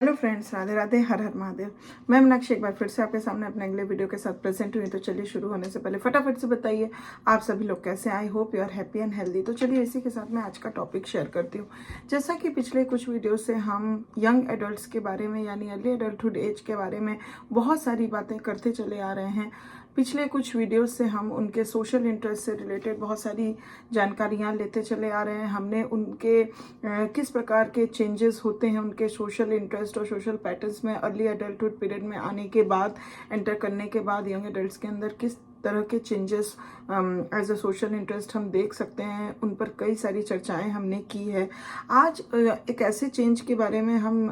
Hello friends, Radhe Radhe, हर हर महादेव। मैं मीनाक्षी एक बार फिर से आपके सामने अपने अगले वीडियो के साथ प्रेजेंट हुई। तो चलिए शुरू होने से पहले फटाफट से बताइए आप सभी लोग कैसे। I hope you are happy and healthy. तो चलिए इसी के साथ मैं आज का टॉपिक शेयर करती हूँ। जैसा कि पिछले कुछ वीडियो से हम यंग एडल्ट्स के बारे में यानी अर्ली एडल्टहुड एज के बारे में बहुत सारी बातें करते चले आ रहे हैं। पिछले कुछ वीडियोस से हम उनके सोशल इंटरेस्ट से रिलेटेड बहुत सारी जानकारियां लेते चले आ रहे हैं। हमने उनके किस प्रकार के चेंजेस होते हैं उनके सोशल इंटरेस्ट और सोशल पैटर्न्स में अर्ली एडल्टहुड पीरियड में आने के बाद, एंटर करने के बाद यंग एडल्ट्स के अंदर किस तरह के changes as a social interest हम देख सकते हैं, उन पर कई सारी चर्चाएं हमने की है। आज एक ऐसे चेंज के बारे में हम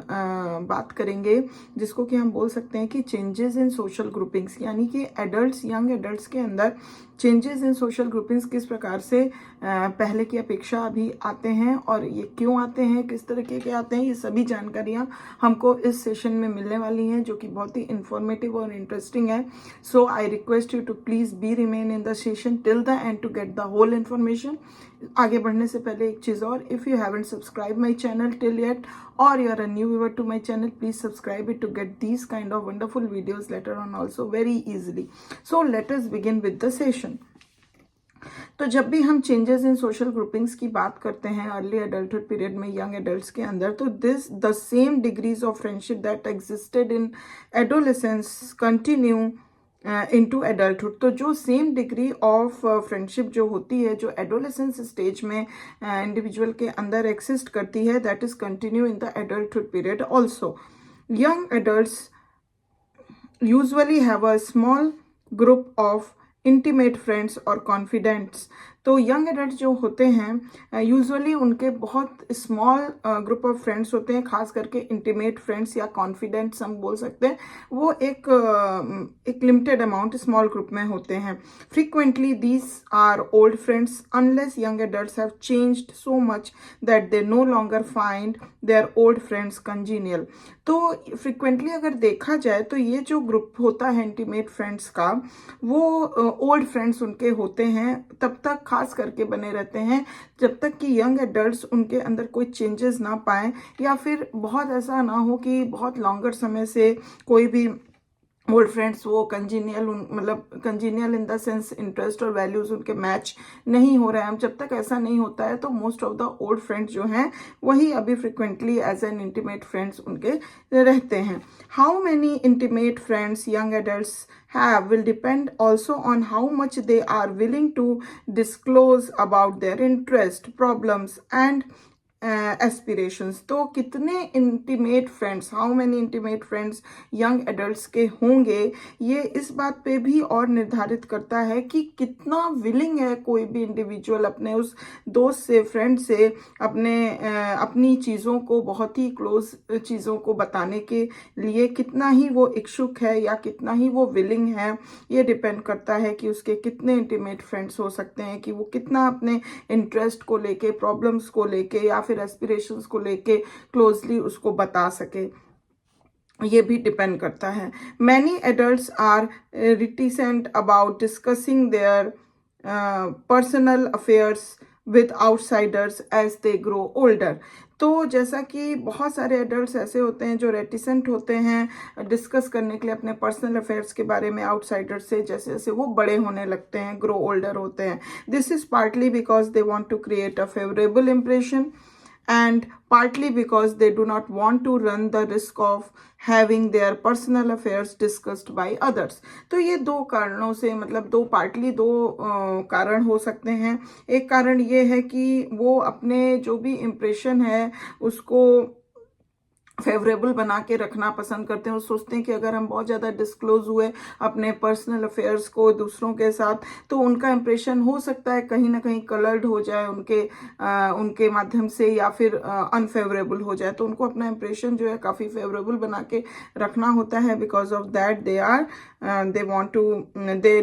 बात करेंगे जिसको कि हम बोल सकते हैं कि चेंजेस इन सोशल ग्रुपिंग्स, यानी कि एडल्ट्स, यंग एडल्ट्स के अंदर चेंजेस इन सोशल ग्रुपिंग्स किस प्रकार से पहले की अपेक्षा अभी आते हैं और ये क्यों आते हैं, किस तरीके के आते हैं, ये सभी जानकारियां हमको इस सेशन में मिलने वाली हैं जो कि बहुत ही इंफॉर्मेटिव और इंटरेस्टिंग है। So I request you to please be remain in the session till the end to get the whole information. आगे बढ़ने से पहले एक चीज और, if you haven't subscribe my channel till yet or you are a new viewer to my channel, please subscribe it to get these kind of wonderful videos later on also very easily. So let us begin with the session. तो जब भी हम changes in social groupings की बात करते हैं early adulthood period में young adults के अंदर, तो this the same degrees of friendship that existed in adolescence continue into adulthood. तो जो सेम डिग्री ऑफ फ्रेंडशिप जो होती है, जो एडोलेसेंस स्टेज में इंडिविजुअल के अंदर एक्सिस्ट करती है, that is continue in the adulthood period also. Young adults usually have a small group of intimate friends और कॉन्फिडेंट्स। तो यंग एडल्ट जो होते हैं यूजुअली उनके बहुत स्मॉल ग्रुप ऑफ फ्रेंड्स होते हैं, खास करके इंटीमेट फ्रेंड्स या कॉन्फिडेंट्स हम बोल सकते हैं। वो एक लिमिटेड अमाउंट स्मॉल ग्रुप में होते हैं। Frequently these are old friends unless young adults have changed so much that they no longer find their old friends congenial. तो फ्रीक्वेंटली अगर देखा जाए तो ये जो ग्रुप होता है इंटीमेट फ्रेंड्स का, वो ओल्ड फ्रेंड्स उनके होते हैं, तब तक खास करके बने रहते हैं जब तक कि यंग एडल्ट्स उनके अंदर कोई चेंजेस ना पाएं, या फिर बहुत ऐसा ना हो कि बहुत लॉन्गर समय से कोई भी ओल्ड फ्रेंड्स वो कंजीनियल, मतलब congenial in the sense interest और वैल्यूज उनके मैच नहीं हो रहे हैं। जब तक ऐसा नहीं होता है तो most of the old friends जो हैं वही अभी frequently as an intimate friends उनके रहते हैं। How many intimate friends young adults have will depend also on how much they are willing to disclose about their interest, problems and aspirations. तो कितने intimate friends, how many intimate friends young adults के होंगे, ये इस बात पे भी और निर्धारित करता है कि कितना विलिंग है कोई भी इंडिविजुअल अपने उस दोस्त से, फ्रेंड से अपनी चीज़ों को, बहुत ही क्लोज चीज़ों को बताने के लिए कितना ही वो इच्छुक है या कितना ही वो विलिंग है। ये डिपेंड करता है कि उसके कितने इंटीमेट फ्रेंड्स हो सकते हैं, कि वो कितना अपने इंटरेस्ट को लेके, प्रॉब्लम्स को लेके या फिर एस्पिरेशंस को लेके क्लोजली उसको बता सके। ये भी डिपेंड करता है। Many adults are reticent about discussing their personal affairs with outsiders as they grow older. तो जैसा कि बहुत सारे एडल्ट्स ऐसे होते हैं जो रेटिसेंट होते हैं डिस्कस करने के लिए अपने पर्सनल अफेयर्स के बारे में आउटसाइडर्स से, जैसे जैसे वो बड़े होने लगते हैं, ग्रो ओल्डर होते हैं। This is partly because they want to create a favourable impression and partly because they do not want to run the risk of having their personal affairs discussed by others। तो ये दो कारणों से, मतलब partly दो कारण हो सकते हैं। एक कारण ये है कि वो अपने जो भी इम्प्रेशन है उसको फेवरेबल बना के रखना पसंद करते हैं। वो सोचते हैं कि अगर हम बहुत ज़्यादा डिस्क्लोज हुए अपने पर्सनल अफेयर्स को दूसरों के साथ, तो उनका इम्प्रेशन हो सकता है कहीं ना कहीं कलर्ड हो जाए उनके माध्यम से, या फिर अनफेवरेबल हो जाए। तो उनको अपना इम्प्रेशन जो है काफ़ी फेवरेबल बना के रखना होता है। Because of that they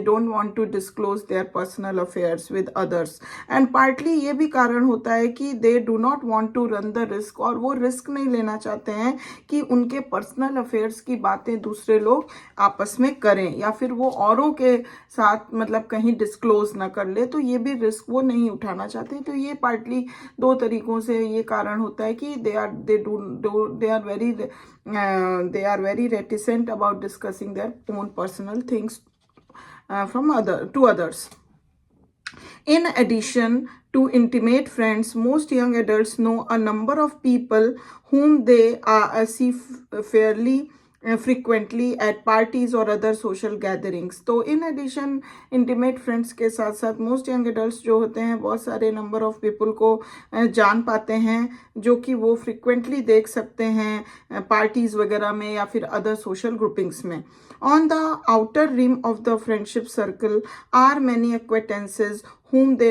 don't want to disclose their personal affairs with others. And partly ये भी कारण होता है कि they do not want to run the risk, और वो रिस्क नहीं लेना चाहते हैं हैं कि उनके पर्सनल अफेयर्स की बातें दूसरे लोग आपस में करें या फिर वो औरों के साथ मतलब कहीं डिस्क्लोज ना कर ले, तो ये भी रिस्क वो नहीं उठाना चाहते। तो ये पार्टली दो तरीकों से ये कारण होता है कि they are very reticent about discussing their own personal things to others. In addition to intimate friends, most young adults know a number of people whom they see fairly frequently at parties or other social gatherings. तो in addition intimate friends के साथ साथ most young adults जो होते हैं बहुत सारे number of people को जान पाते हैं जो कि वो frequently देख सकते हैं parties वगैरह में या फिर other social groupings में. On the outer rim of the friendship circle are many acquaintances whom they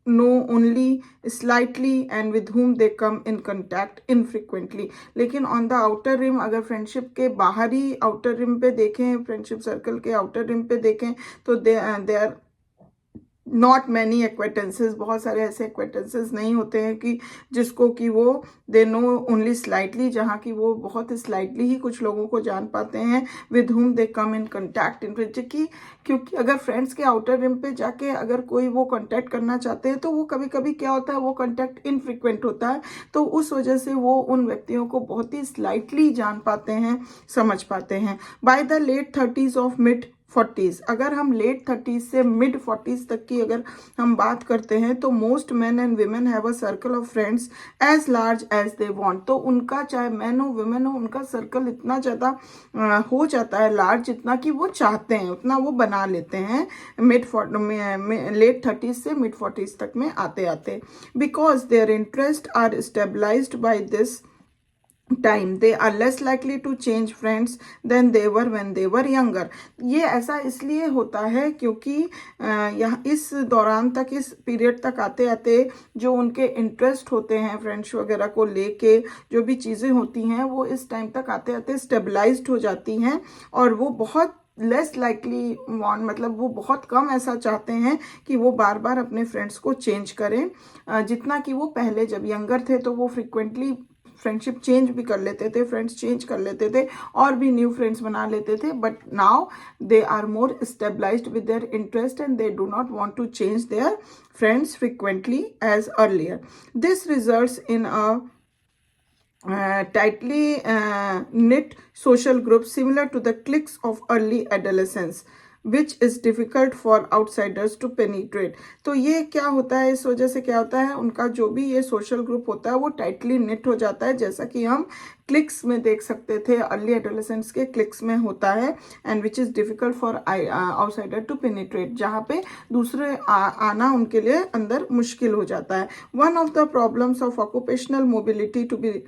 know only slightly and with whom they come in contact infrequently. लेकिन on the outer rim अगर friendship के बाहरी outer rim पे देखें, friendship circle के outer rim पे देखें तो they are नॉट मैनी एक्वेटेंसेज, बहुत सारे ऐसे एक्वेटेंसेज नहीं होते हैं कि जिसको कि वो दे नो ओनली स्लाइटली, जहाँ की वो बहुत स्लाइटली ही कुछ लोगों को जान पाते हैं with whom they come in contact इन की, क्योंकि अगर फ्रेंड्स के आउटर रिम पे जाके अगर कोई वो कांटेक्ट करना चाहते हैं तो वो कभी कभी क्या होता है वो कांटेक्ट इनफ्रीक्वेंट होता है, तो उस वजह से वो उन व्यक्तियों को बहुत ही स्लाइटली जान पाते हैं, समझ पाते हैं. By the late 30s of mid 40s, अगर हम लेट 30s से मिड 40s तक की अगर हम बात करते हैं तो most man and women have a circle of friends as large as they want. तो उनका चाहे मैन हो वीमेन हो उनका सर्कल इतना ज़्यादा हो जाता है लार्ज, जितना कि वो चाहते हैं उतना वो बना लेते हैं लेट 30s से मिड 40s तक में आते आते, because their interest are stabilised by this time. They are less likely to change friends than they were when they were younger. ये ऐसा इसलिए होता है क्योंकि यहाँ इस दौरान तक, इस पीरियड तक आते आते जो उनके इंटरेस्ट होते हैं फ्रेंड्स वगैरह को लेके, जो भी चीज़ें होती हैं वो इस टाइम तक आते आते स्टेबलाइज्ड हो जाती हैं और वो बहुत लेस लाइकली वांट, मतलब वो बहुत कम ऐसा चाहते हैं कि वो बार बार अपने फ्रेंड्स को चेंज करें, जितना कि वो पहले जब यंगर थे तो वो फ्रिक्वेंटली फ्रेंडशिप चेंज भी कर लेते थे, फ्रेंड्स चेंज कर लेते थे और भी न्यू फ्रेंड्स बना लेते थे. But now they are more stabilised with their interest and they do not want to change their friends frequently as earlier. This results in a tightly knit social group similar to the cliques of early adolescence, which is difficult for outsiders to penetrate. तो ये क्या होता है, इस वजह से क्या होता है उनका जो भी ये सोशल ग्रुप होता है वो टाइटली निट हो जाता है, जैसा कि हम क्लिक्स में देख सकते थे, अर्ली एडोलेसेंस के क्लिक्स में होता है, and which is difficult for outsider to penetrate, जहाँ पे दूसरे आना उनके लिए अंदर मुश्किल हो जाता है. One of the problems of occupational mobility to be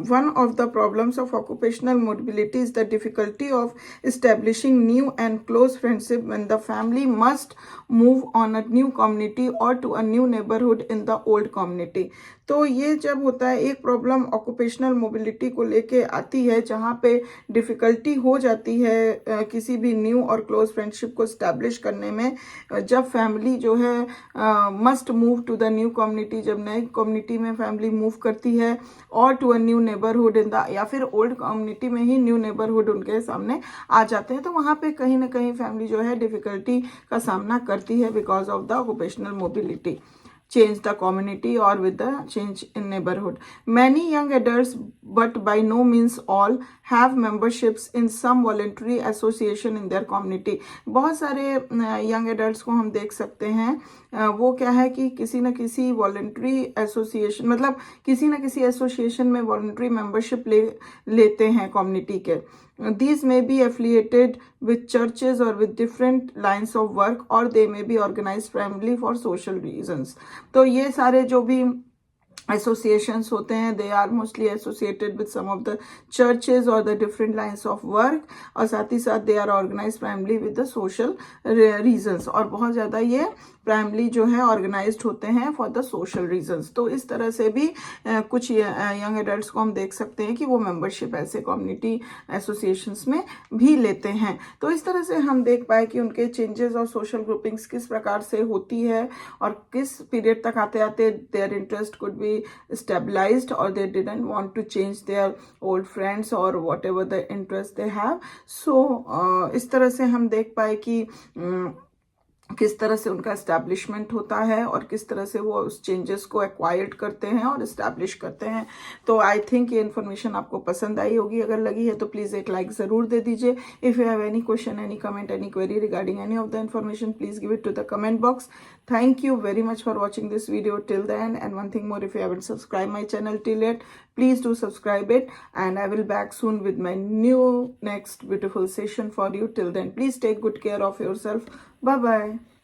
one of the problems of occupational mobility is the difficulty of establishing new and close friendship when the family must move on a new community or to a new neighborhood in the old community. तो ये जब होता है एक problem occupational mobility को लेके आती है, जहाँ पे डिफ़िकल्टी हो जाती है किसी भी न्यू और क्लोज फ्रेंडशिप को स्टैब्लिश करने में, जब फैमिली जो है must move to the new community, जब नई कम्युनिटी में फैमिली मूव करती है, और to a new neighbourhood in the, या फिर ओल्ड कम्युनिटी में ही न्यू नेबरहुड उनके सामने आ जाते हैं, तो वहाँ पे कहीं ना कहीं फैमिली जो है डिफ़िकल्टी का सामना करती है because of the occupational mobility. Change the community or with the change in neighborhood. Many young adults, but by no means all, have memberships in some voluntary association in their community. बहुत सारे young adults को हम देख सकते हैं, वो क्या है कि किसी न किसी voluntary association, मतलब किसी न किसी association में voluntary membership लेते हैं community के. These may be affiliated with churches or with different lines of work, or they may be organized primarily for social reasons. तो ये सारे जो भी associations होते हैं, they are mostly associated with some of the churches or the different lines of work, और साथ ही साथ they are organized primarily with the social reasons, और बहुत ज़्यादा ये प्राइमली जो है ऑर्गेनाइज्ड होते हैं फॉर द सोशल रीजंस. तो इस तरह से भी कुछ यंग एडल्ट्स को हम देख सकते हैं कि वो मेंबरशिप ऐसे कम्युनिटी एसोसिएशंस में भी लेते हैं. तो इस तरह से हम देख पाए कि उनके चेंजेस और सोशल ग्रुपिंग्स किस प्रकार से होती है और किस पीरियड तक आते आते their interest could be financially stabilized, or they didn't want to change their old friends or whatever the interest they have. So इस तरह से हम देख पाए कि किस तरह से उनका एस्टैब्लिशमेंट होता है और किस तरह से वो उस चेंजेस को एक्वायर्ड करते हैं और इस्टेब्लिश करते हैं। तो आई थिंक ये इन्फॉर्मेशन आपको पसंद आई होगी। अगर लगी है तो प्लीज़ एक लाइक ज़रूर दे दीजिए। If you have any question, any comment, any query regarding any of the information, please give it to the comment box. Thank you very much for watching this video till the end. And one thing more, if you haven't subscribed my channel till yet, please do subscribe it. And I will back soon with my new next beautiful session for you. Till then, please take good care of yourself. Bye bye.